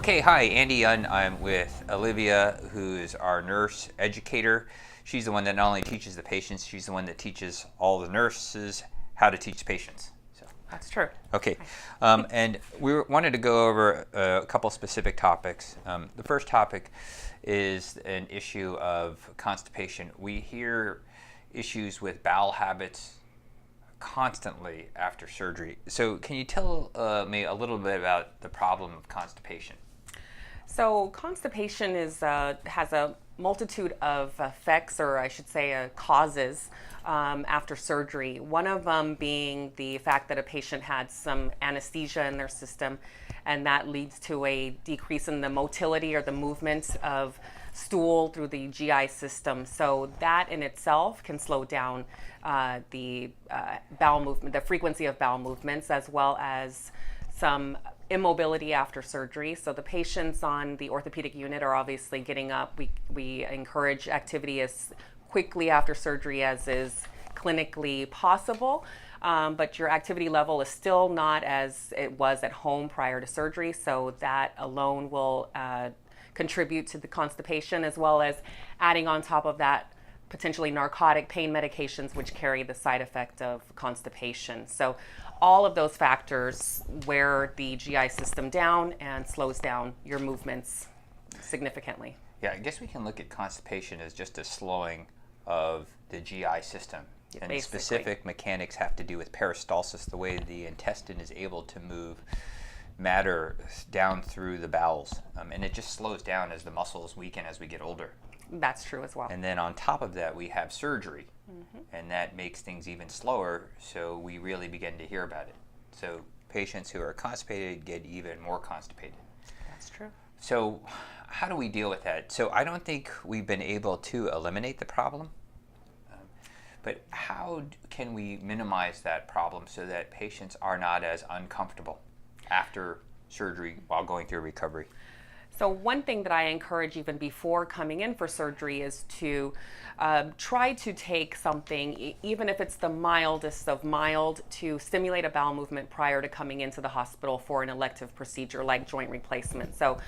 Okay, hi, Andy. I'm with Olivia, who is our nurse educator. She's the one that not only teaches the patients, she's the one that teaches all the nurses how to teach patients. So, That's true. okay, and we wanted to go over a couple specific topics. The first topic is an issue of constipation. We hear issues with bowel habits constantly after surgery. So can you tell me a little bit about the problem of constipation? So constipation has a multitude of effects, or I should say causes, after surgery. One of them being the fact that a patient had some anesthesia in their system, and that leads to a decrease in the motility or the movement of stool through the GI system. So that in itself can slow down the bowel movement, the frequency of bowel movements, as well as some immobility after surgery. So the patients on the orthopedic unit are obviously getting up. We encourage activity as quickly after surgery as is clinically possible. But your activity level is still not as it was at home prior to surgery. So that alone will contribute to the constipation, as well as adding on top of that potentially narcotic pain medications, which carry the side effect of constipation. So all of those factors wear the GI system down and slows down your movements significantly. Yeah, I guess we can look at constipation as just a slowing of the GI system. And the specific mechanics have to do with peristalsis, the way the intestine is able to move matter down through the bowels. And it just slows down as the muscles weaken as we get older. That's true as well. And then on top of that, we have surgery. And that makes things even slower, so we really begin to hear about it. So patients who are constipated get even more constipated. That's true. So how do we deal with that? So I don't think we've been able to eliminate the problem, but how can we minimize that problem so that patients are not as uncomfortable after surgery while going through recovery? So one thing that I encourage even before coming in for surgery is to try to take something, even if it's the mildest of mild, to stimulate a bowel movement prior to coming into the hospital for an elective procedure like joint replacement. So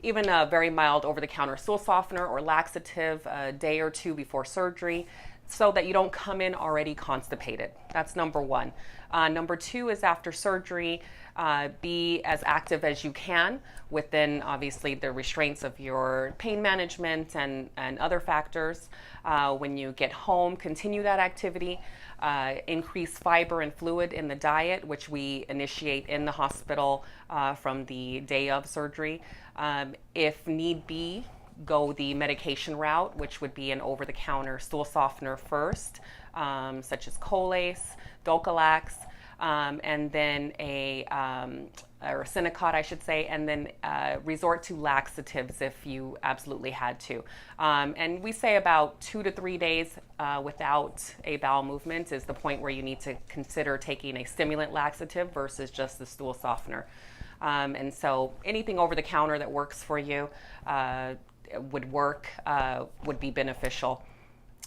even a very mild over-the-counter stool softener or laxative a day or two before surgery, so that you don't come in already constipated. That's number one. Number two is after surgery, be as active as you can within obviously the restraints of your pain management and other factors. When you get home, continue that activity. Increase fiber and fluid in the diet, which we initiate in the hospital from the day of surgery. If need be, go the medication route, which would be an over-the-counter stool softener first, such as Colace, Dulcolax, and then or Synacot, I should say, and then resort to laxatives if you absolutely had to. And we say about 2 to 3 days without a bowel movement is the point where you need to consider taking a stimulant laxative versus just the stool softener. And so anything over the counter that works for you would be beneficial.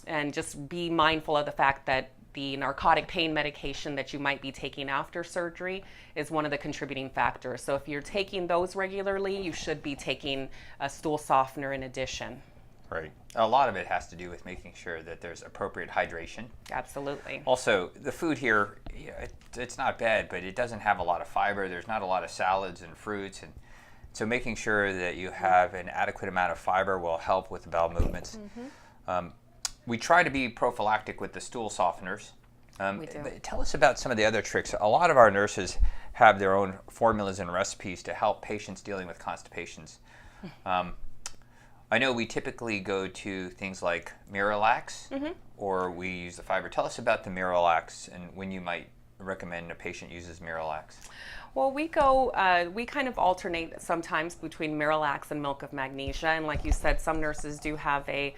And just be mindful of the fact that the narcotic pain medication that you might be taking after surgery is one of the contributing factors. So if you're taking those regularly, you should be taking a stool softener in addition. Right. A lot of it has to do with making sure that there's appropriate hydration. Absolutely. Also, the food here, it's not bad, but it doesn't have a lot of fiber. There's not a lot of salads and fruits, and so making sure that you have an adequate amount of fiber will help with the bowel movements. We try to be prophylactic with the stool softeners. We do. But tell us about some of the other tricks. A lot of our nurses have their own formulas and recipes to help patients dealing with constipations. I know we typically go to things like Miralax, or we use the fiber. Tell us about the Miralax and when you might recommend a patient uses Miralax. Well, we kind of alternate sometimes between Miralax and milk of magnesia. And like you said, some nurses do have a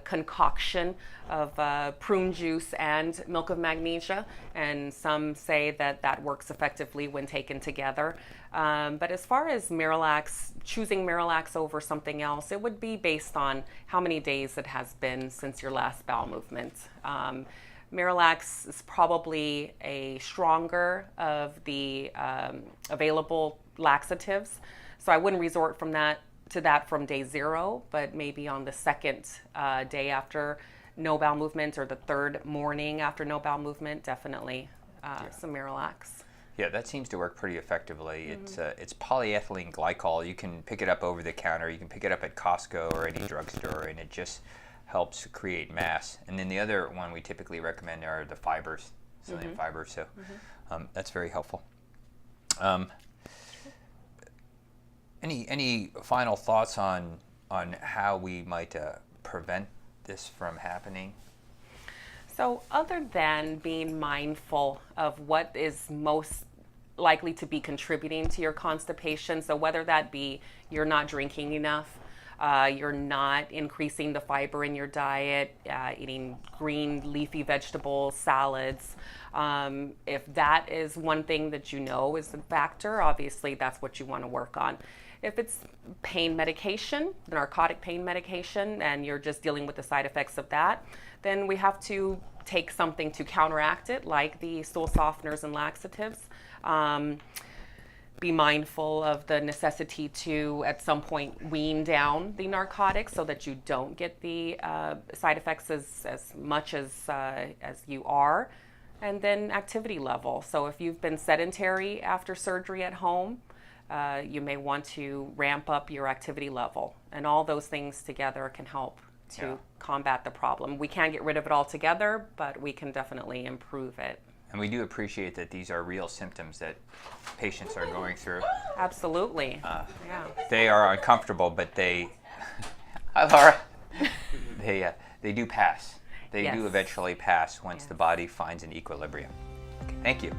concoction of prune juice and milk of magnesia, and some say that that works effectively when taken together. But as far as Miralax, choosing Miralax over something else, it would be based on how many days it has been since your last bowel movement. Miralax is probably a stronger of the available laxatives. So I wouldn't resort to that from day 0, but maybe on the second day after no bowel movement, or the third morning after no bowel movement, definitely some Miralax. Yeah, that seems to work pretty effectively. It's polyethylene glycol. You can pick it up over the counter. You can pick it up at Costco or any drugstore, and it just helps create mass. And then the other one we typically recommend are the fibers, psyllium fibers. So that's very helpful. Any final thoughts on how we might prevent this from happening? So other than being mindful of what is most likely to be contributing to your constipation, so whether that be you're not drinking enough, you're not increasing the fiber in your diet, eating green leafy vegetables, salads. If that is one thing that you know is a factor, obviously that's what you want to work on. If it's pain medication, narcotic pain medication, and you're just dealing with the side effects of that, then we have to take something to counteract it, like the stool softeners and laxatives. Be mindful of the necessity to, at some point, wean down the narcotics so that you don't get the side effects as much as you are. And then activity level. So if you've been sedentary after surgery at home, you may want to ramp up your activity level. And all those things together can help to combat the problem. We can't get rid of it altogether, but we can definitely improve it. And we do appreciate that these are real symptoms that patients are going through. Absolutely. They are uncomfortable, but they, hi Laura, they do pass. They do eventually pass once the body finds an equilibrium. Okay, thank you.